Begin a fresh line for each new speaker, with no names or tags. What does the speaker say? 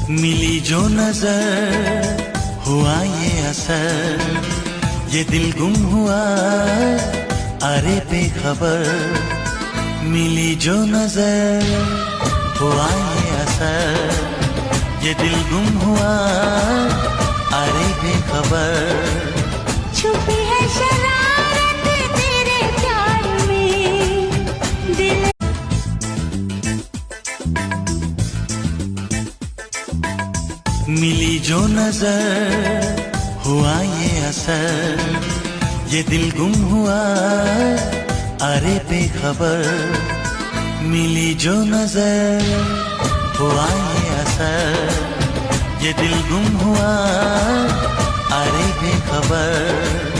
मिली जो नजर हुआ ये असर, ये दिल गुम हुआ अरे बेखबर। मिली जो नजर हुआ ये असर, ये दिल गुम हुआ अरे बेखबर।
छुपी है शरारत तेरे प्यार में दिल।
मिली जो नजर हुआ ये असर, ये दिल गुम हुआ अरे बेखबर। मिली जो नजर हुआ ये असर, ये दिल गुम हुआ अरे बेखबर।